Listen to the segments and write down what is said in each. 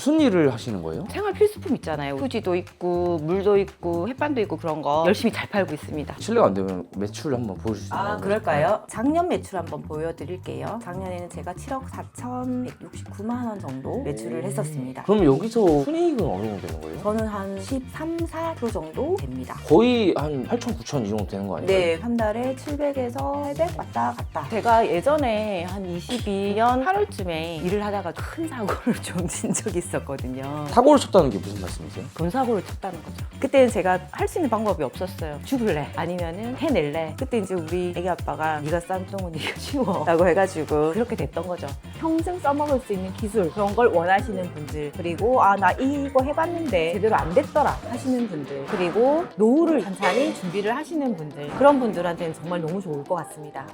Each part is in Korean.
무슨 일을 하시는 거예요? 생활 필수품 있잖아요. 휴지도 있고 물도 있고 햇반도 있고 그런 거 열심히 잘 팔고 있습니다. 실례가 안 되면 매출 한번 보여주실 수 있나요? 그럴까요? 작년 매출 한번 보여드릴게요. 작년에는 제가 7억 4,169만 원 정도 매출을 했었습니다. 그럼 여기서 순이익은 어느 정도 되는 거예요? 저는 한 13, 4% 정도 됩니다. 거의 한 8천, 9천 이 정도 되는 거 아니에요? 네, 한 달에 700에서 800 왔다 갔다. 제가 예전에 한 22년 8월쯤에 일을 하다가 큰 사고를 좀 친 적이 있었거든요. 사고를 쳤다는 게 무슨 말씀이세요? 돈 사고를 쳤다는 거죠. 그때는 제가 할 수 있는 방법이 없었어요. 죽을래 아니면은 해낼래. 그때 이제 우리 애기 아빠가 네가 싼 똥은 네가 치워 라고 해가지고 그렇게 됐던 거죠. 평생 써먹을 수 있는 기술 그런 걸 원하시는 분들, 그리고 나 이거 해봤는데 제대로 안 됐더라 하시는 분들, 그리고 노후를 천천히 준비를 하시는 분들, 그런 분들한테는 정말 너무 좋을 것 같습니다.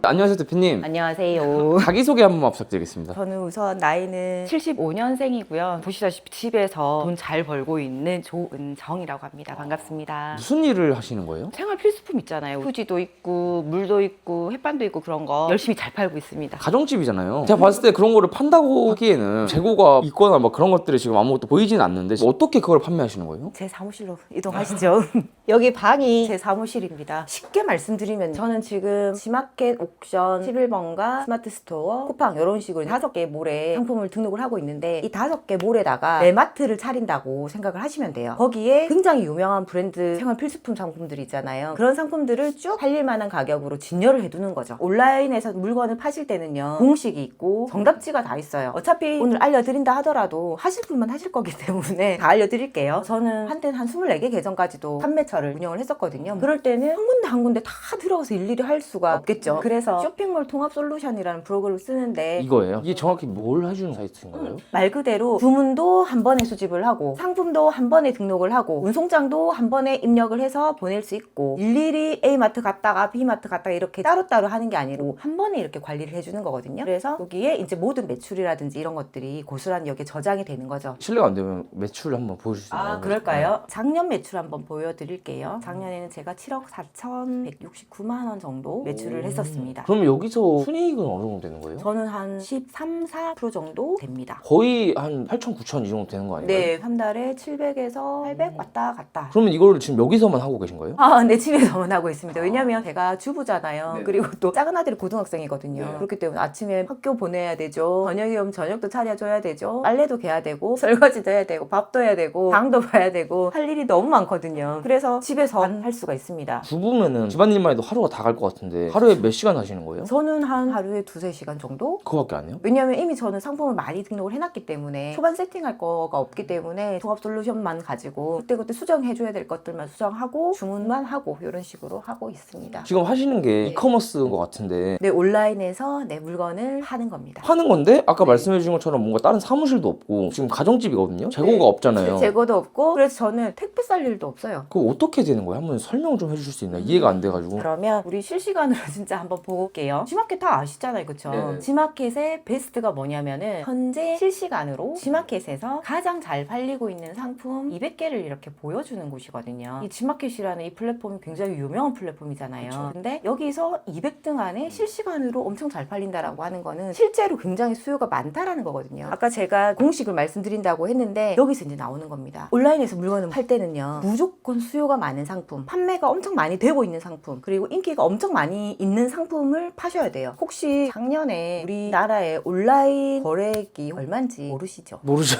안녕하세요 대표님. 안녕하세요. 자기소개 한 번만 부탁드리겠습니다. 저는 우선 나이는 75년생이고요. 보시다시피 집에서 돈 잘 벌고 있는 조은정이라고 합니다. 반갑습니다. 무슨 일을 하시는 거예요? 생활 필수품 있잖아요. 휴지도 있고 물도 있고 햇반도 있고 그런 거 열심히 잘 팔고 있습니다. 가정집이잖아요. 제가 봤을 때 그런 거를 판다고 하기에는 재고가 있거나 막 그런 것들이 지금 아무것도 보이진 않는데 어떻게 그걸 판매하시는 거예요? 제 사무실로 이동하시죠. 여기 방이 제 사무실입니다. 쉽게 말씀드리면 저는 지금 지마켓 옥션 11번가 스마트 스토어 쿠팡 이런 식으로 5개의 몰에 상품을 등록을 하고 있는데, 이 5개 몰에다가 매마트를 차린다고 생각을 하시면 돼요. 거기에 굉장히 유명한 브랜드 생활 필수품 상품들이 있잖아요. 그런 상품들을 쭉 팔릴 만한 가격으로 진열을 해두는 거죠. 온라인에서 물건을 파실 때는요, 공식이 있고 정답지가 다 있어요. 어차피 오늘 알려드린다 하더라도 하실 분만 하실 거기 때문에 다 알려드릴게요. 저는 한때는 한 24개 계정까지도 판매처를 운영을 했었거든요. 그럴 때는 한 군데 다 들어가서 일일이 할 수가 없겠죠. 그래서 쇼핑몰 통합 솔루션이라는 프로그램을 쓰는데, 이거예요? 이게 정확히 뭘 해주는 사이트인 거예요? 말 그대로 주문도 한 번에 수집을 하고 상품도 한 번에 등록을 하고 운송장도 한 번에 입력을 해서 보낼 수 있고, 일일이 A마트 갔다가 B마트 갔다가 이렇게 따로따로 하는 게 아니고 한 번에 이렇게 관리를 해주는 거거든요. 그래서 여기에 이제 모든 매출이라든지 이런 것들이 고스란히 여기에 저장이 되는 거죠. 실례가 안 되면 매출 한번 보여주실 수 있나요? 그럴까요? 작년 매출 한번 보여드릴게요. 작년에는 제가 7억 4,169만 원 정도 매출을 했었습니다. 그럼 여기서 순이익은 어느 정도 되는 거예요? 저는 한 13, 4% 정도 됩니다. 거의 한 8천, 9천 이 정도 되는 거 아니에요? 네, 한 달에 700에서 800 왔다 갔다. 그러면 이걸 지금 여기서만 하고 계신 거예요? 네, 집에서만 하고 있습니다. 왜냐면 제가 주부잖아요. 네. 그리고 또 작은 아들이 고등학생이거든요. 네. 그렇기 때문에 아침에 학교 보내야 되죠. 저녁이 오면 저녁도 차려줘야 되죠. 빨래도 개야 되고, 설거지도 해야 되고, 밥도 해야 되고, 방도 봐야 되고, 할 일이 너무 많거든요. 그래서 집에서 할 수가 있습니다. 주부면은 집안일만 해도 하루가 다 갈 것 같은데 하루에 몇 시간 하시는 거예요? 저는 한 하루에 2-3시간 정도? 그거밖에 안 해요? 왜냐면 이미 저는 상품을 많이 등록을 해놨기 때문에 초반 세팅할 거가 없기 때문에 종합 솔루션만 가지고 그때그때 수정해줘야 될 것들만 수정하고 주문만 하고 이런 식으로 하고 있습니다. 지금 하시는 게 이커머스인 것 같은데 네, 온라인에서 내 물건을 파는 겁니다. 파는 건데 아까 말씀해 주신 것처럼 뭔가 다른 사무실도 없고 지금 가정집이거든요? 재고가 없잖아요. 재고도 없고, 그래서 저는 택배 쌀 일도 없어요. 그거 어떻게 되는 거예요? 한번 설명 좀 해주실 수 있나요? 이해가 안 돼가지고. 그러면 우리 실시간으로 진짜 한번 보고 올게요. G마켓 다 아시잖아요, 그쵸? 네. G마켓의 베스트가 뭐냐면은 현재 실시간으로 G마켓에서 가장 잘 팔리고 있는 상품 200개를 이렇게 보여주는 곳이거든요. 이 G마켓이라는 이 플랫폼이 굉장히 유명한 플랫폼이잖아요. 그쵸. 근데 여기서 200등 안에 실시간으로 엄청 잘 팔린다라고 하는 거는 실제로 굉장히 수요가 많다라는 거거든요. 아까 제가 공식을 말씀드린다고 했는데 여기서 이제 나오는 겁니다. 온라인에서 물건을 팔 때는요, 무조건 수요가 많은 상품, 판매가 엄청 많이 되고 있는 상품, 그리고 인기가 엄청 많이 있는 상품을 파셔야 돼요. 혹시 작년에 우리나라의 온라인 거래액이 얼마인지 모르시죠? 모르죠.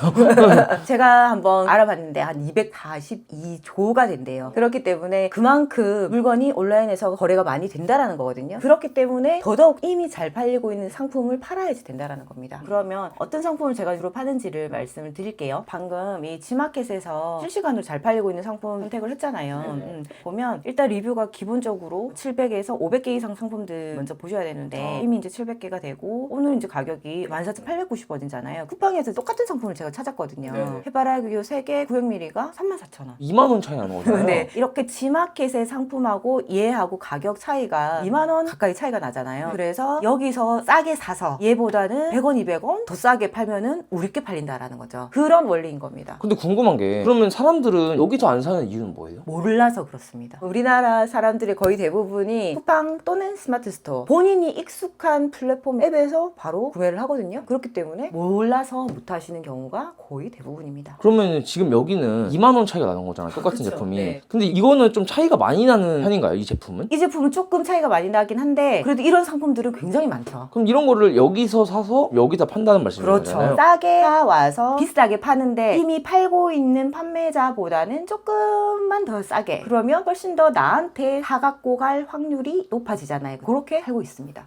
제가 한번 알아봤는데 한 242조가 된대요. 그렇기 때문에 그만큼 물건이 온라인에서 거래가 많이 된다라는 거거든요. 그렇기 때문에 더더욱 이미 잘 팔리고 있는 상품을 팔아야지 된다라는 겁니다. 그러면 어떤 상품을 제가 주로 파는지를 말씀을 드릴게요. 방금 이 G마켓에서 실시간으로 잘 팔리고 있는 상품 선택을 했잖아요. 보면 일단 리뷰가 기본적으로 700에서 500개 이상 상품들 먼저 보셔야 되는데 이미 이제 700개가 되고, 오늘 이제 가격이 14,890원이잖아요. 쿠팡에서 똑같은 상품을 제가 찾았거든요. 네. 해바라기 3개 900ml가 34,000원. 2만 원 차이 나는 거잖아요. 네, 이렇게 G마켓의 상품하고 얘하고 가격 차이가 2만 원 가까이 차이가 나잖아요. 그래서 여기서 싸게 사서 얘보다는 100원, 200원 더 싸게 팔면은 우리께 팔린다라는 거죠. 그런 원리인 겁니다. 근데 궁금한 게 그러면 사람들은 여기서 안 사는 이유는 뭐예요? 몰라서 그렇습니다. 우리나라 사람들의 거의 대부분이 쿠팡 또는 스마트 스토어 본인이 익숙한 플랫폼 앱에서 바로 구매를 하거든요. 그렇기 때문에 몰라서 못 하시는 경우가 거의 대부분입니다. 그러면 지금 여기는 2만 원 차이가 나는 거잖아요. 똑같은 그쵸, 제품이. 네. 근데 이거는 좀 차이가 많이 나는 편인가요? 이 제품은? 이 제품은 조금 차이가 많이 나긴 한데 그래도 이런 상품들은 굉장히 많죠. 그럼 이런 거를 여기서 사서 여기다 판다는 말씀이잖아요. 그렇죠. 싸게 사와서 비싸게 파는데 이미 팔고 있는 판매자보다는 조금만 더 싸게, 그러면 훨씬 더 나한테 사갖고 갈 확률이 높아지잖아요. 그렇게 알고 있습니다.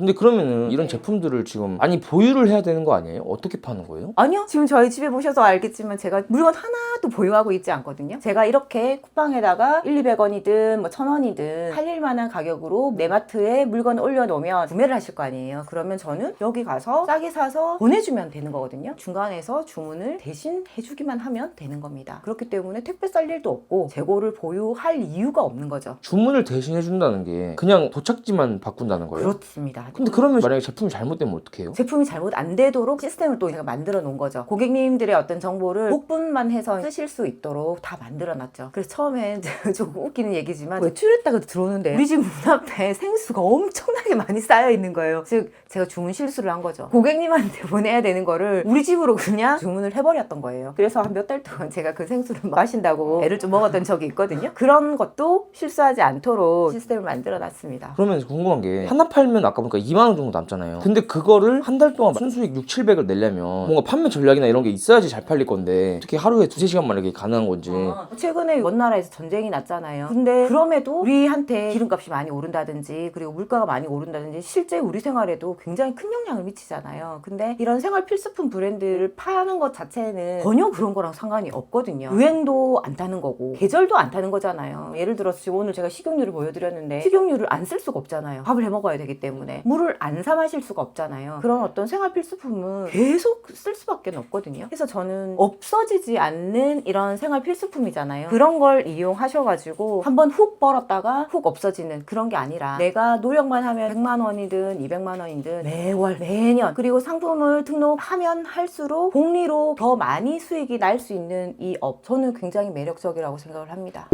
근데 그러면은 이런 제품들을 지금 많이 보유를 해야 되는 거 아니에요? 어떻게 파는 거예요? 아니요, 지금 저희 집에 보셔서 알겠지만 제가 물건 하나도 보유하고 있지 않거든요. 제가 이렇게 쿠팡에다가 1,200원이든 뭐 1,000원이든 팔릴 만한 가격으로 내 마트에 물건을 올려놓으면 구매를 하실 거 아니에요. 그러면 저는 여기 가서 싸게 사서 보내주면 되는 거거든요. 중간에서 주문을 대신 해주기만 하면 되는 겁니다. 그렇기 때문에 택배 쌀 일도 없고 재고를 보유할 이유가 없는 거죠. 주문을 대신 해준다는 게 그냥 도착지만 바꾼다는 거예요? 그렇습니다. 근데 그러면 만약에 제품이 잘못되면 어떡해요? 제품이 잘못 안 되도록 시스템을 또 제가 만들어 놓은 거죠. 고객님들의 어떤 정보를 복분만 해서 쓰실 수 있도록 다 만들어 놨죠. 그래서 처음에 조금 웃기는 얘기지만 외출했다가 들어오는데 우리 집 문 앞에 생수가 엄청나게 많이 쌓여 있는 거예요. 즉 제가 주문 실수를 한 거죠. 고객님한테 보내야 되는 거를 우리 집으로 그냥 주문을 해버렸던 거예요. 그래서 한 몇 달 동안 제가 그 생수를 마신다고 애를 좀 먹었던 적이 있거든요. 그런 것도 실수하지 않도록 시스템을 만들어 놨습니다. 그러면 궁금한 게 하나 팔면 아까 보니까 2만 원 정도 남잖아요. 근데 그거를 한 달 동안 순수익 6, 700을 내려면 뭔가 판매 전략이나 이런 게 있어야지 잘 팔릴 건데 어떻게 하루에 2-3시간 만에 이게 가능한 건지. 최근에 먼 나라에서 전쟁이 났잖아요. 근데 그럼에도 우리한테 기름값이 많이 오른다든지 그리고 물가가 많이 오른다든지 실제 우리 생활에도 굉장히 큰 영향을 미치잖아요. 근데 이런 생활 필수품 브랜드를 파는 것 자체는 전혀 그런 거랑 상관이 없거든요. 유행도 안 타는 거고 계절도 안 타는 거잖아요. 예를 들어서 지금 오늘 제가 식용유를 보여드렸는데 식용유를 안 쓸 수가 없잖아요. 밥을 해 먹어야 되기 때문에. 물을 안 사 마실 수가 없잖아요. 그런 어떤 생활 필수품은 계속 쓸 수밖에 없거든요. 그래서 저는 없어지지 않는 이런 생활 필수품이잖아요. 그런 걸 이용하셔가지고 한번 훅 벌었다가 훅 없어지는 그런 게 아니라 내가 노력만 하면 100만 원이든 200만 원이든 매월 매년 그리고 상품을 등록하면 할수록 복리로 더 많이 수익이 날 수 있는 이 업, 저는 굉장히 매력적이라고 생각을 합니다.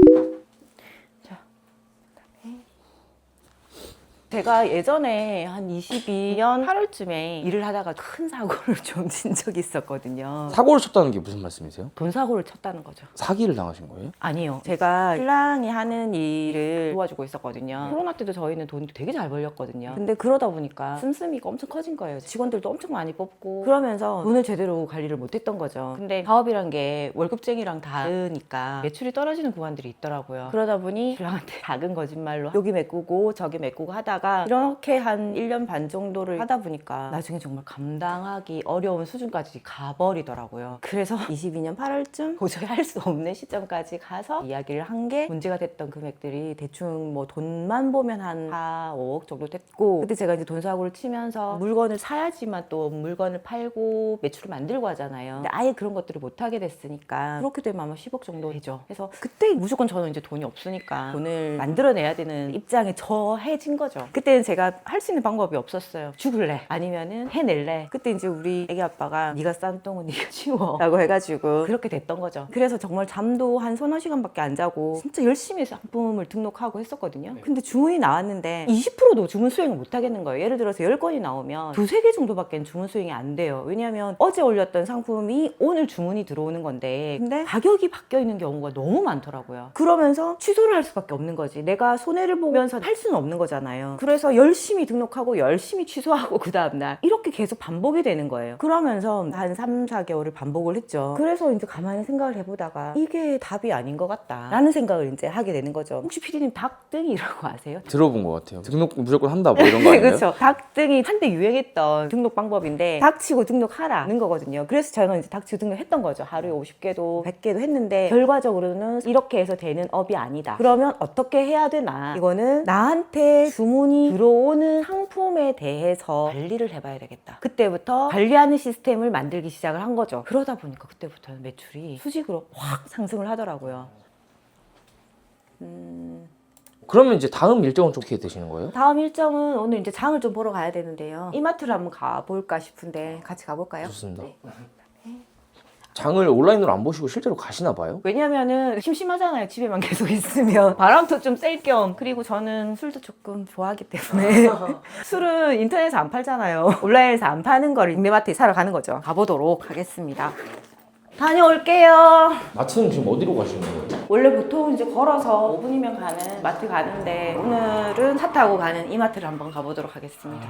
제가 예전에 한 22년 8월쯤에 일을 하다가 큰 사고를 좀 친 적이 있었거든요. 사고를 쳤다는 게 무슨 말씀이세요? 돈 사고를 쳤다는 거죠. 사기를 당하신 거예요? 아니요. 제가 신랑이 하는 일을 도와주고 있었거든요. 코로나 때도 저희는 돈이 되게 잘 벌렸거든요. 근데 그러다 보니까 씀씀이가 엄청 커진 거예요. 직원들도 엄청 많이 뽑고 그러면서 돈을 제대로 관리를 못했던 거죠. 근데 사업이란 게 월급쟁이랑 다르니까 매출이 떨어지는 구간들이 있더라고요. 그러다 보니 신랑한테 작은 거짓말로 여기 메꾸고 저기 메꾸고 하다가 이렇게 한 1년 반 정도를 하다 보니까 나중에 정말 감당하기 어려운 수준까지 가버리더라고요. 그래서 22년 8월쯤 도저히 할 수 없는 시점까지 가서 이야기를 한 게 문제가 됐던 금액들이 대충 뭐 돈만 보면 한 4, 5억 정도 됐고, 그때 제가 이제 돈 사고를 치면서 물건을 사야지만 또 물건을 팔고 매출을 만들고 하잖아요. 근데 아예 그런 것들을 못 하게 됐으니까 그렇게 되면 아마 10억 정도 되죠. 그래서 그때 무조건 저는 이제 돈이 없으니까 돈을 만들어내야 되는 입장에 처해진 거죠. 그때는 제가 할 수 있는 방법이 없었어요. 죽을래? 아니면은 해낼래? 그때 이제 우리 애기 아빠가 네가 싼 똥은 네가 치워 라고 해가지고 그렇게 됐던 거죠. 그래서 정말 잠도 한 서너 시간밖에 안 자고 진짜 열심히 상품을 등록하고 했었거든요. 근데 주문이 나왔는데 20%도 주문 수행을 못 하겠는 거예요. 예를 들어서 10건이 나오면 2-3개 정도밖에 주문 수행이 안 돼요. 왜냐면 어제 올렸던 상품이 오늘 주문이 들어오는 건데 근데 가격이 바뀌어 있는 경우가 너무 많더라고요. 그러면서 취소를 할 수밖에 없는 거지. 내가 손해를 보면서 할 수는 없는 거잖아요. 그래서 열심히 등록하고 열심히 취소하고 그 다음날 이렇게 계속 반복이 되는 거예요. 그러면서 한 3-4개월을 반복을 했죠. 그래서 이제 가만히 생각을 해보다가 이게 답이 아닌 것 같다 라는 생각을 이제 하게 되는 거죠. 혹시 PD님 닭등이라고 아세요? 들어본 것 같아요. 등록 무조건 한다 뭐 이런 거 아니에요? 그렇죠. 닭등이 한때 유행했던 등록 방법인데 닥치고 등록하라는 거거든요. 그래서 저는 이제 닥치고 등록했던 거죠. 하루에 50개도 100개도 했는데 결과적으로는 이렇게 해서 되는 업이 아니다. 그러면 어떻게 해야 되나? 이거는 나한테 주문이 들어오는 상품에 대해서 관리를 해봐야 되겠다. 그때부터 관리하는 시스템을 만들기 시작을 한 거죠. 그러다 보니까 그때부터는 매출이 수직으로 확 상승을 하더라고요. 그러면 이제 다음 일정은 좀 어떻게 되시는 거예요? 다음 일정은 오늘 이제 장을 좀 보러 가야 되는데요. 이마트를 한번 가볼까 싶은데 같이 가볼까요? 좋습니다. 네. 장을 온라인으로 안 보시고 실제로 가시나 봐요? 왜냐면은 심심하잖아요. 집에만 계속 있으면. 바람도 좀 쐴 겸. 그리고 저는 술도 조금 좋아하기 때문에 술은 인터넷에서 안 팔잖아요. 온라인에서 안 파는 거를 인내마트에 사러 가는 거죠. 가보도록 하겠습니다. 다녀올게요. 마트는 지금 어디로 가시는 거예요? 원래 보통 이제 걸어서 5분이면 가는 마트 가는데 오늘은 차 타고 가는 이마트를 한번 가보도록 하겠습니다.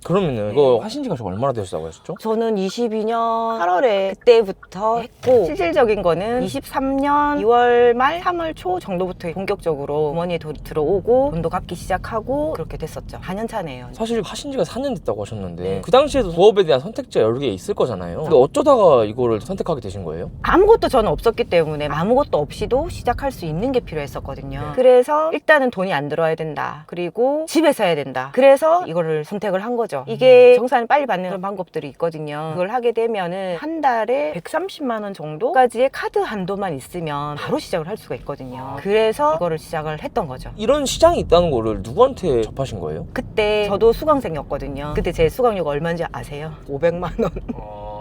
그러면은 이거 하신 지가 지금 얼마나 되셨다고 하셨죠? 저는 22년 8월에 그때부터 했고 실질적인 거는 23년 2월 말 3월 초 정도부터 본격적으로 주머니에 들어오고 돈도 갚기 시작하고 그렇게 됐었죠. 4년 차네요. 사실 하신 지가 4년 됐다고 하셨는데 그 당시에도 부업에 대한 선택지가 여러 개 있을 거잖아요. 근데 어쩌다가 이거를 선택하게 되신 거예요? 아무것도 저는 없었기 때문에 아무것도 없이도 시작할 수 있는 게 필요했었거든요. 그래서 일단은 돈이 안 들어야 된다. 그리고 집에서 해야 된다. 그래서 이거를 선택을 한 거죠. 이게 정산을 빨리 받는 그런 방법들이 있거든요. 그걸 하게 되면은 한 달에 130만 원 정도까지의 카드 한도만 있으면 바로 시작을 할 수가 있거든요. 그래서 이거를 시작을 했던 거죠. 이런 시장이 있다는 거를 누구한테 접하신 거예요? 그때 저도 수강생이었거든요. 그때 제 수강료가 얼마인지 아세요? 500만 원.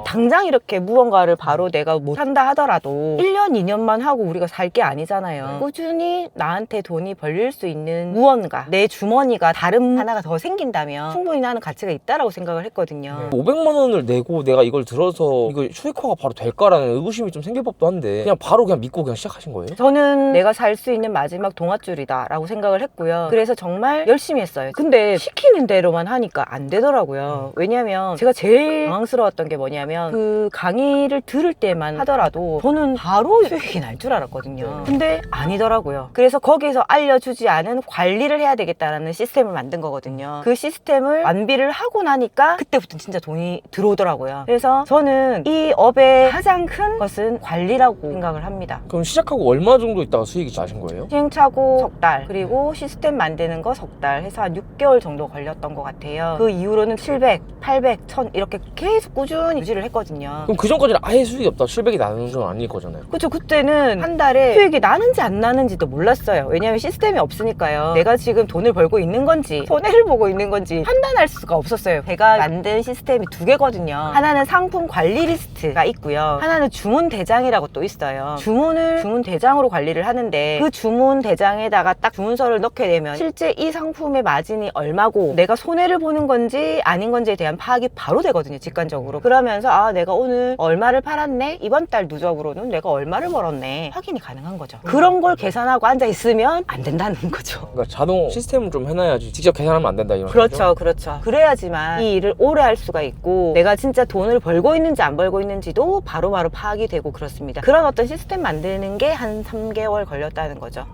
당장 이렇게 무언가를 바로 내가 못 산다 하더라도 1년, 2년만 하고 우리가 살 게 아니잖아요. 꾸준히 나한테 돈이 벌릴 수 있는 무언가, 내 주머니가 다른 하나가 더 생긴다면 충분히 나는 가치가 있다라고 생각을 했거든요. 500만 원을 내고 내가 이걸 들어서 이거 수익화가 바로 될까라는 의구심이 좀 생길 법도 한데 그냥 바로 그냥 믿고 그냥 시작하신 거예요? 저는 내가 살 수 있는 마지막 동아줄이다 라고 생각을 했고요. 그래서 정말 열심히 했어요. 근데 시키는 대로만 하니까 안 되더라고요. 왜냐면 제가 제일 당황스러웠던 게 뭐냐면 그 강의를 들을 때만 하더라도 저는 바로 수익이 날 줄 알았거든요. 근데 아니더라고요. 그래서 거기에서 알려주지 않은 관리를 해야 되겠다라는 시스템을 만든 거거든요. 그 시스템을 완비를 하고 나니까 그때부터 진짜 돈이 들어오더라고요. 그래서 저는 이 업의 가장 큰 것은 관리라고 생각을 합니다. 그럼 시작하고 얼마 정도 있다가 수익이 나신 거예요? 시행착오 석 달, 그리고 시스템 만드는 거 석 달 해서 한 6개월 정도 걸렸던 것 같아요. 그 이후로는 700, 800, 1000 이렇게 계속 꾸준히 유지를 했거든요. 그럼 그 전까지는 아예 수익이 없다 700이 나는 건 아닐 거잖아요. 그쵸. 그때는 한 달에 수익이 나는지 안 나는지도 몰랐어요. 왜냐면 시스템이 없으니까요. 내가 지금 돈을 벌고 있는 건지 손해를 보고 있는 건지 판단할 수가 없었어요. 제가 만든 시스템이 두 개거든요. 하나는 상품 관리 리스트가 있고요. 하나는 주문 대장이라고 또 있어요. 주문을 주문 대장으로 관리를 하는데 그 주문 대장에다가 딱 주문서를 넣게 되면 실제 이 상품의 마진이 얼마고 내가 손해를 보는 건지 아닌 건지에 대한 파악이 바로 되거든요. 직관적으로. 그러면서 아 내가 오늘 얼마를 팔았네? 이번 달 누적으로는 내가 얼마를 벌었네? 확인이 가능한 거죠. 그런 걸 계산하고 앉아 있으면 안 된다는 거죠. 그러니까 자동 시스템을 좀 해놔야지 직접 계산하면 안 된다 이런 그렇죠, 거죠? 그렇죠. 그래야지만 이 일을 오래 할 수가 있고 내가 진짜 돈을 벌고 있는지 안 벌고 있는지도 바로바로 파악이 되고 그렇습니다. 그런 어떤 시스템 만드는 게 한 3개월 걸렸다는 거죠.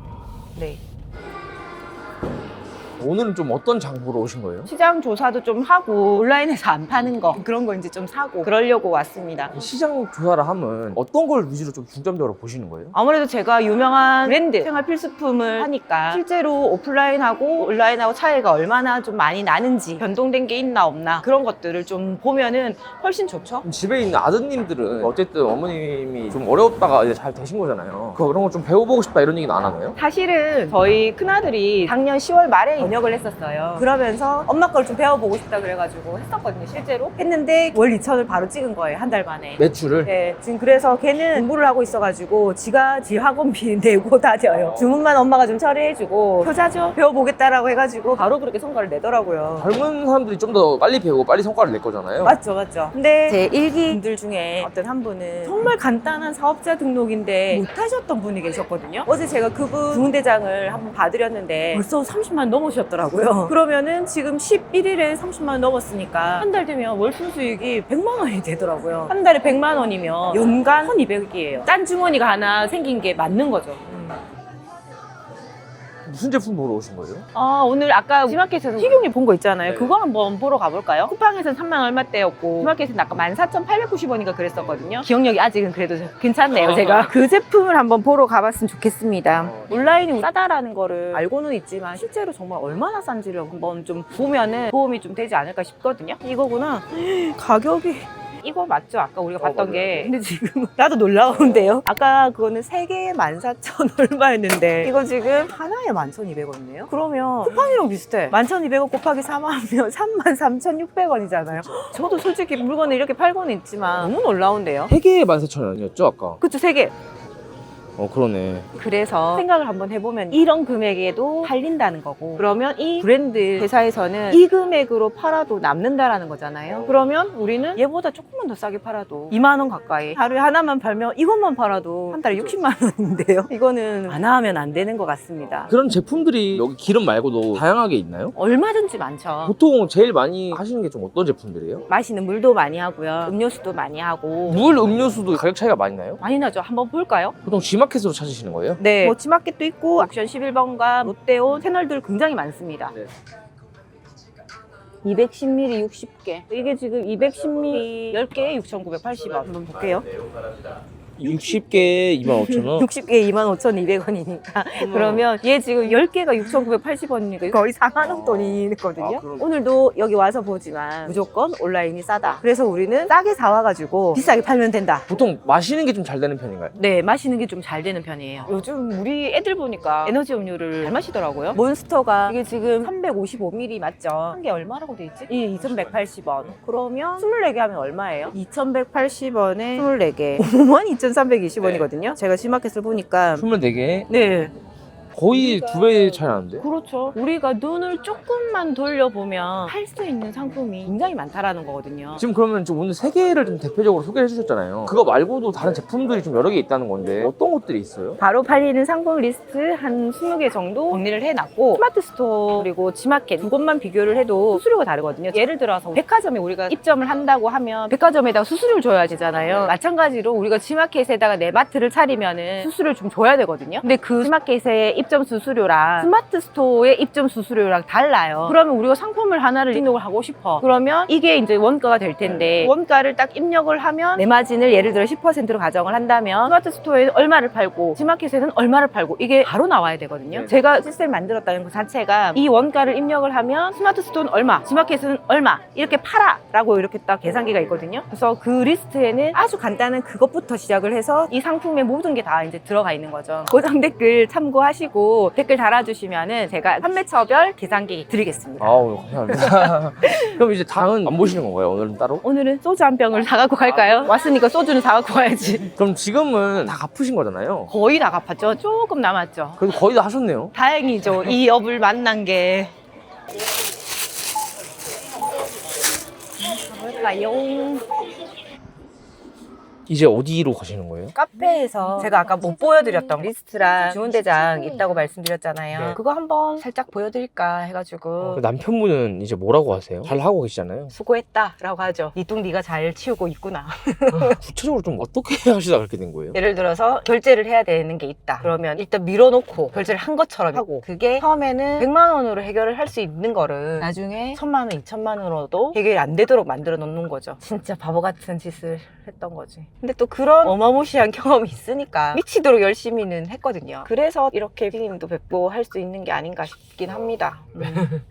네. 오늘은 좀 어떤 장보러 오신 거예요? 시장 조사도 좀 하고 온라인에서 안 파는 거 그런 거 이제 좀 사고 그러려고 왔습니다. 시장 조사를 하면 어떤 걸 위주로 좀 중점적으로 보시는 거예요? 아무래도 제가 유명한 브랜드 생활 필수품을 하니까 실제로 오프라인하고 온라인하고 차이가 얼마나 좀 많이 나는지 변동된 게 있나 없나 그런 것들을 좀 보면은 훨씬 좋죠. 집에 있는 아드님들은 어쨌든 어머님이 좀 어려웠다가 이제 잘 되신 거잖아요. 그런 거 좀 배워보고 싶다 이런 얘기는 안 하나요? 사실은 저희 큰아들이 작년 10월 말에 번역을 했었어요. 그러면서 엄마 걸 좀 배워보고 싶다 그래가지고 했었거든요. 실제로 했는데 월 2천을 바로 찍은 거예요. 한 달 만에. 매출을? 네, 지금 그래서 걔는 공부를 하고 있어가지고 지가 지 학원비 내고 다녀요. 주문만 엄마가 좀 처리해주고 효자죠. 배워보겠다라고 해가지고 바로 그렇게 성과를 내더라고요. 젊은 사람들이 좀 더 빨리 배우고 빨리 성과를 낼 거잖아요. 맞죠, 맞죠. 근데 제 일기 분들 중에 어떤 한 분은 정말 간단한 사업자 등록인데 못하셨던 분이 계셨거든요. 어제 제가 그분 주문대장을 한번 봐드렸는데 벌써 30만 넘으셨더라고요. 그러면은 지금 11일에 30만 넘었으니까 한 달 되면 월 순수익이 100만 원이 되더라고요. 한 달에 100만 원이면 연간 1200이에요. 딴 주머니가 하나 생긴 게 맞는 거죠. 무슨 제품 보러 오신 거예요? 오늘 아까 G마켓에서 식용유 본 거 있잖아요. 그거 한번 보러 가볼까요? 쿠팡에서는 3만 얼마대였고 G마켓에서는 아까 14,890원인가 그랬었거든요. 기억력이 아직은 그래도 괜찮네요. 제가 그 제품을 한번 보러 가봤으면 좋겠습니다. 온라인이 싸다라는 거를 알고는 있지만 실제로 정말 얼마나 싼지를 한번 좀 보면은 도움이 좀 되지 않을까 싶거든요. 이거구나. 가격이 이거 맞죠? 아까 우리가 봤던 게. 근데 지금 나도 놀라운데요. 아까 그거는 3개에 14,000 얼마였는데 이거 지금 하나에 11,200원이네요. 그러면 쿠팡이랑 비슷해. 11,200원 곱하기 4만이면 33,600원이잖아요. 저도 솔직히 물건을 이렇게 팔고는 있지만 너무 놀라운데요. 3개에 14,000원이었죠 아까? 그쵸, 3개. 그러네. 그래서 생각을 한번 해보면 이런 금액에도 팔린다는 거고, 그러면 이 브랜드 회사에서는 이 금액으로 팔아도 남는다라는 거잖아요. 그러면 우리는 얘보다 조금만 더 싸게 팔아도 2만 원 가까이, 하루에 하나만 팔면 이것만 팔아도 한 달에 60만 원인데요. 이거는 안 하면 안 되는 것 같습니다. 그런 제품들이 여기 기름 말고도 다양하게 있나요? 얼마든지 많죠. 보통 제일 많이 하시는 게 좀 어떤 제품들이에요? 마시는 물도 많이 하고요, 음료수도 많이 하고. 물, 음료수도 가격 차이가 많이 나요? 많이 나죠. 한번 볼까요? 보통 G마켓으로 찾으시는 거예요? 네, G마켓도 있고 옥션 11번가 롯데온 채널들 굉장히 많습니다. 네. 210ml 60개. 이게 지금 210ml 10개에 6,980원. 한번 볼게요. 60개에 25,000원? 60개에 25,200원이니까. 그러면 얘 지금 10개가 6,980원이니까 거의 4만 원 돈이거든요. 오늘도 여기 와서 보지만 무조건 온라인이 싸다. 그래서 우리는 싸게 사와가지고 비싸게 팔면 된다. 보통 마시는 게 좀 잘 되는 편인가요? 네, 마시는 게 좀 잘 되는 편이에요. 요즘 우리 애들 보니까 에너지 음료를 잘 마시더라고요. 몬스터가 이게 지금 355ml 맞죠? 한 개 얼마라고 돼 있지? 이 2,180원. 그러면 24개 하면 얼마예요? 2,180원에 24개. 52,320원이거든요. 제가 G마켓을 보니까 24개? 네. 거의 2배 차이 나는데? 그렇죠. 우리가 눈을 조금만 돌려보면 할 수 있는 상품이 굉장히 많다라는 거거든요. 지금 그러면 좀 오늘 3개를 좀 대표적으로 소개해 주셨잖아요. 그거 말고도 다른 제품들이 좀 여러 개 있다는 건데 어떤 것들이 있어요? 바로 팔리는 상품 리스트 한 20개 정도 정리를 해놨고, 스마트 스토어 그리고 G마켓 두 곳만 비교를 해도 수수료가 다르거든요. 예를 들어서 백화점에 우리가 입점을 한다고 하면 백화점에다가 수수료를 줘야 되잖아요. 마찬가지로 우리가 G마켓에다가 내 마트를 차리면은 수수료를 좀 줘야 되거든요. 근데 그 G마켓의 입점 수수료랑 스마트 스토어의 입점 수수료랑 달라요. 그러면 우리가 상품을 하나를 등록을 하고 싶어. 그러면 이게 이제 원가가 될 텐데, 원가를 딱 입력을 하면 내 마진을 예를 들어 10%로 가정을 한다면 스마트 스토어에는 얼마를 팔고 G마켓에는 얼마를 팔고 이게 바로 나와야 되거든요. 제가 시스템 만들었다는 것 자체가 이 원가를 입력을 하면 스마트 스토어는 얼마, G마켓은 얼마 이렇게 팔아 라고 이렇게 딱 계산기가 있거든요. 그래서 그 리스트에는 아주 간단한 그것부터 시작을 해서 이 상품의 모든 게 다 이제 들어가 있는 거죠. 고정 댓글 참고하시고 댓글 달아주시면은 제가 판매처별 계산기 드리겠습니다. 아우 감사합니다. 그럼 이제 당은 안 보시는 건가요? 오늘은 따로? 오늘은 소주 한 병을 사갖고 갈까요? 왔으니까 소주는 사갖고 가야지. 그럼 지금은 다 갚으신 거잖아요. 거의 다 갚았죠. 조금 남았죠. 그래도 거의 다 하셨네요. 다행이죠. 이 업을 만난 게. 가볼까요? 이제 어디로 가시는 거예요? 카페에서 제가 아까 못 보여드렸던 리스트랑 주문 대장 있다고 말씀드렸잖아요. 네. 그거 한번 살짝 보여드릴까 해가지고. 남편분은 이제 뭐라고 하세요? 잘 하고 계시잖아요. 수고했다라고 하죠. 니 뚱 네가 잘 치우고 있구나. 구체적으로 좀 어떻게 하시다가 그렇게 된 거예요? 예를 들어서 결제를 해야 되는 게 있다. 그러면 일단 밀어놓고 결제를 한 것처럼 하고, 그게 처음에는 100만 원으로 해결을 할 수 있는 거를 나중에 1,000만 원, 2,000만 원으로도 해결이 안 되도록 만들어 놓는 거죠. 진짜 바보 같은 짓을 했던 거지. 근데 또 그런 어마무시한 경험이 있으니까 미치도록 열심히는 했거든요. 그래서 이렇게 피디님도 뵙고 할 수 있는 게 아닌가 싶긴 합니다.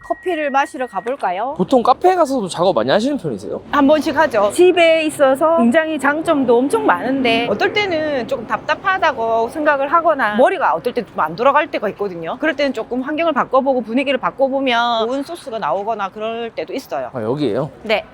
커피를 마시러 가볼까요? 보통 카페에 가서도 작업 많이 하시는 편이세요? 한 번씩 하죠. 집에 있어서 굉장히 장점도 엄청 많은데 어떨 때는 조금 답답하다고 생각을 하거나 머리가 어떨 때 좀 안 돌아갈 때가 있거든요. 그럴 때는 조금 환경을 바꿔보고 분위기를 바꿔보면 좋은 소스가 나오거나 그럴 때도 있어요. 아 여기에요? 네.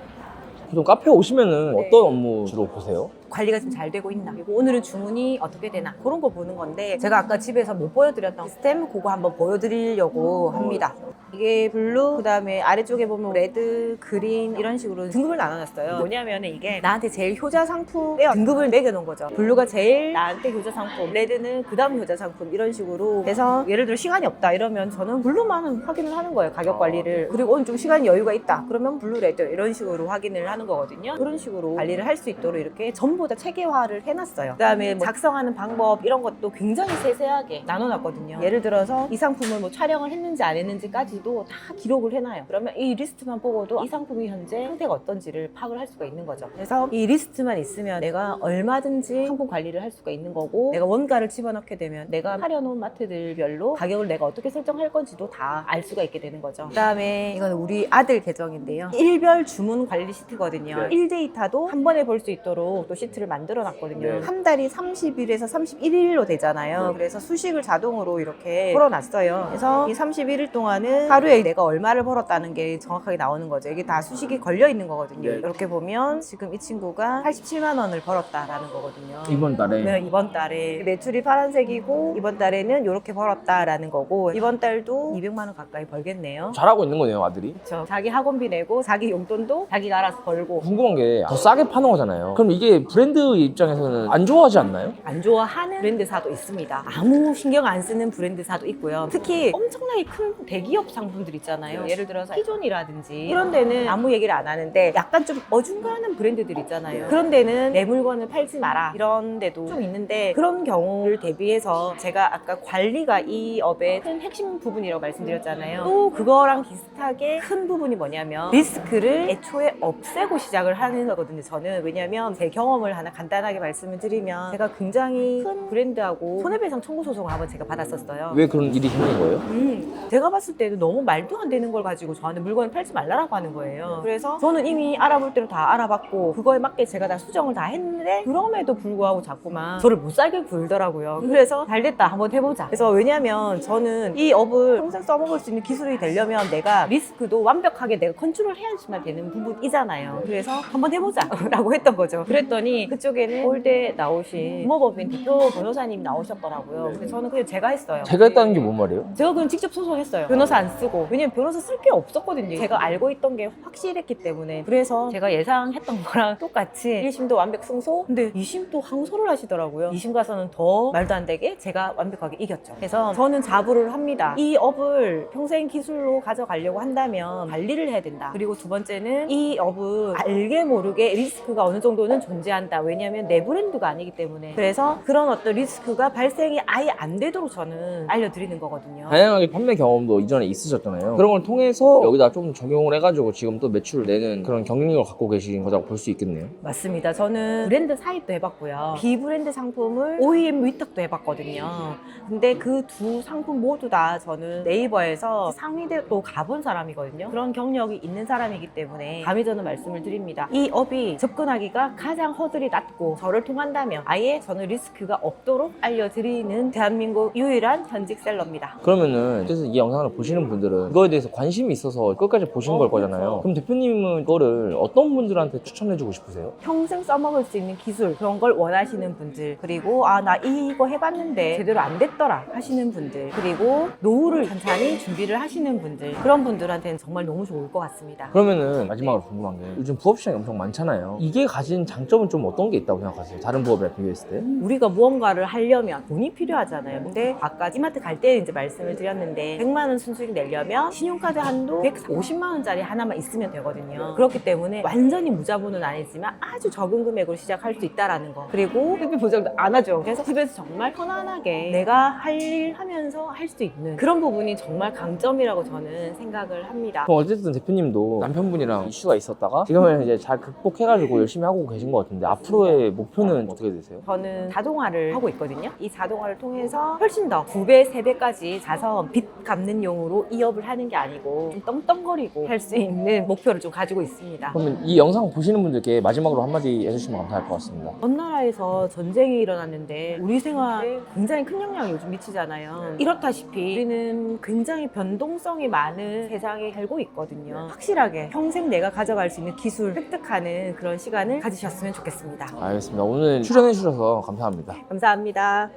보통 카페 오시면은 어떤 업무 주로 보세요? 관리가 좀 잘 되고 있나, 그리고 오늘은 주문이 어떻게 되나, 그런 거 보는 건데, 제가 아까 집에서 못 보여드렸던 시스템 그거 한번 보여드리려고 합니다. 이게 블루, 그 다음에 아래쪽에 보면 레드, 그린 이런 식으로 등급을 나눠놨어요. 뭐냐면 이게 나한테 제일 효자 상품에 등급을 매겨놓은 거죠. 블루가 제일 나한테 효자 상품, 레드는 그 다음 효자 상품, 이런 식으로 해서 예를 들어 시간이 없다 이러면 저는 블루만 확인을 하는 거예요. 가격 관리를. 그리고 오늘 좀 시간 여유가 있다 그러면 블루, 레드 이런 식으로 확인을 하는 거거든요. 그런 식으로 관리를 할 수 있도록 이렇게 전부 전부 다 체계화를 해놨어요. 그다음에 뭐 작성하는 방법 이런 것도 굉장히 세세하게 나눠놨거든요. 예를 들어서 이 상품을 뭐 촬영을 했는지 안 했는지까지도 다 기록을 해놔요. 그러면 이 리스트만 보고도 이 상품이 현재 상태가 어떤지를 파악을 할 수가 있는 거죠. 그래서 이 리스트만 있으면 내가 얼마든지 상품 관리를 할 수가 있는 거고, 내가 원가를 집어넣게 되면 내가 차려놓은 마트들별로 가격을 내가 어떻게 설정할 건지도 다 알 수가 있게 되는 거죠. 그다음에 이건 우리 아들 계정인데요. 일별 주문 관리 시트거든요. 1데이터도 한 번에 볼 수 있도록 또 시트를 만들어 놨거든요. 한 달이 30일에서 31일로 되잖아요. 그래서 수식을 자동으로 이렇게 풀어놨어요. 그래서 이 31일 동안은 하루에 내가 얼마를 벌었다는 게 정확하게 나오는 거죠. 이게 다 수식이 걸려 있는 거거든요. 이렇게 보면 지금 이 친구가 87만 원을 벌었다라는 거거든요. 이번 달에. 네, 이번 달에 매출이 파란색이고 이번 달에는 이렇게 벌었다라는 거고, 이번 달도 200만 원 가까이 벌겠네요. 잘하고 있는 거네요, 아들이. 그렇죠. 자기 학원비 내고 자기 용돈도 자기가 알아서 벌고. 궁금한 게 더 싸게 파는 거잖아요. 그럼 이게 브랜드 입장에서는 안 좋아하지 않나요? 안 좋아하는 브랜드사도 있습니다. 아무 신경 안 쓰는 브랜드사도 있고요. 특히 엄청나게 큰 대기업 상품들 있잖아요. 예를 들어서 키존이라든지 이런 데는 아무 얘기를 안 하는데, 약간 좀 어중간한 브랜드들 있잖아요. 그런 데는 내 물건을 팔지 마라 이런 데도 좀 있는데, 그런 경우를 대비해서 제가 아까 관리가 이 업의 큰 핵심 부분이라고 말씀드렸잖아요. 또 그거랑 비슷하게 큰 부분이 뭐냐면 리스크를 애초에 없애고 시작을 하는 거거든요. 저는 왜냐면 제 경험을 하나 간단하게 말씀을 드리면, 제가 굉장히 큰 브랜드하고 손해배상 청구 소송을 한번 제가 받았었어요. 왜 그런 일이 생긴 거예요? 제가 봤을 때는 너무 말도 안 되는 걸 가지고 저한테 물건을 팔지 말라고 하는 거예요. 그래서 저는 이미 알아볼 대로 다 알아봤고 그거에 맞게 제가 다 수정을 다 했는데, 그럼에도 불구하고 자꾸만 저를 못 살게 굴더라고요. 그래서 잘됐다, 한번 해보자. 그래서 왜냐면 저는 이 업을 평생 써먹을 수 있는 기술이 되려면 내가 리스크도 완벽하게 내가 컨트롤 해야지만 되는 부분이잖아요. 그래서 한번 해보자 라고 했던 거죠. 그랬더니 그쪽에는 서울대 나오신 부모법인 대표 변호사님이 나오셨더라고요. 그래서 저는 그냥 제가 했어요. 제가 했다는 게 뭔 말이에요? 제가 그냥 직접 소송했어요. 변호사 안 쓰고. 왜냐면 변호사 쓸 게 없었거든요. 제가 알고 있던 게 확실했기 때문에. 그래서 제가 예상했던 거랑 똑같이 1심도 완벽 승소, 근데 2심도 항소를 하시더라고요. 2심 가서는 더 말도 안 되게 제가 완벽하게 이겼죠. 그래서 저는 자부를 합니다. 이 업을 평생 기술로 가져가려고 한다면 관리를 해야 된다. 그리고 두 번째는 이 업은 알게 모르게 리스크가 어느 정도는 존재한다. 왜냐면 내 브랜드가 아니기 때문에. 그래서 그런 어떤 리스크가 발생이 아예 안 되도록 저는 알려드리는 거거든요. 다양하게 판매 경험도 이전에 있으셨잖아요. 그런 걸 통해서 여기다 좀 적용을 해가지고 지금 또 매출을 내는 그런 경쟁력을 갖고 계신 거라고 볼 수 있겠네요. 맞습니다. 저는 브랜드 사입도 해봤고요. 비브랜드 상품을 OEM 위탁도 해봤거든요. 근데 그 두 상품 모두 다 저는 네이버에서 상위대도 가본 사람이거든요. 그런 경력이 있는 사람이기 때문에 감히 저는 말씀을 드립니다. 이 업이 접근하기가 가장 허들이 낮고, 저를 통한다면 아예 저는 리스크가 없도록 알려드리는 대한민국 유일한 현직 셀러입니다. 그러면은 그래서 이 영상을 보시는 분들은 그거에 대해서 관심이 있어서 끝까지 보신 걸 거잖아요. 그럼 대표님은 이거를 어떤 분들한테 추천해주고 싶으세요? 평생 써먹을 수 있는 기술, 그런 걸 원하시는 분들, 그리고 나 이거 해봤는데 제대로 안 됐더라 하시는 분들, 그리고 노후를 찬찬히 준비를 하시는 분들, 그런 분들한테는 정말 너무 좋을 것 같습니다. 그러면은 마지막으로 궁금한 게, 요즘 부업 시장이 엄청 많잖아요. 이게 가진 장점은 좀 어떤 게 있다고 생각하세요? 다른 부업이랑 비교했을 때? 우리가 무언가를 하려면 돈이 필요하잖아요. 근데 아까 이마트 갈 때 이제 말씀을 드렸는데, 100만 원 순수익 내려면 신용카드 한도 150만 원짜리 하나만 있으면 되거든요. 그렇기 때문에 완전히 무자본은 아니지만 아주 적은 금액으로 시작할 수 있다라는 거. 그리고 회비 보장도 안 하죠. 그래서 집에서 정말 편안하게 내가 할 일 하면서 할 수 있는 그런 부분이 정말 강점이라고 저는 생각을 합니다. 그럼 어쨌든 대표님도 남편분이랑 이슈가 있었다가 지금은 이제 잘 극복해가지고 열심히 하고 계신 것 같은데, 앞으로의 목표는 어떻게 되세요? 저는 자동화를 하고 있거든요. 이 자동화를 통해서 훨씬 더 2배, 3배까지 자선 빚 갚는 용으로 이 업을 하는 게 아니고 좀 떵떵거리고 할 수 있는 목표를 좀 가지고 있습니다. 그러면 이 영상 보시는 분들께 마지막으로 한마디 해주시면 감사할 것 같습니다. 먼 나라에서 전쟁이 일어났는데 우리 생활에 굉장히 큰 영향이 요즘 미치잖아요. 이렇다시피 우리는 굉장히 변동성이 많은 세상에 살고 있거든요. 확실하게 평생 내가 가져갈 수 있는 기술 획득하는 그런 시간을 가지셨으면 좋겠습니다. 알겠습니다. 오늘 출연해 주셔서 감사합니다. 감사합니다.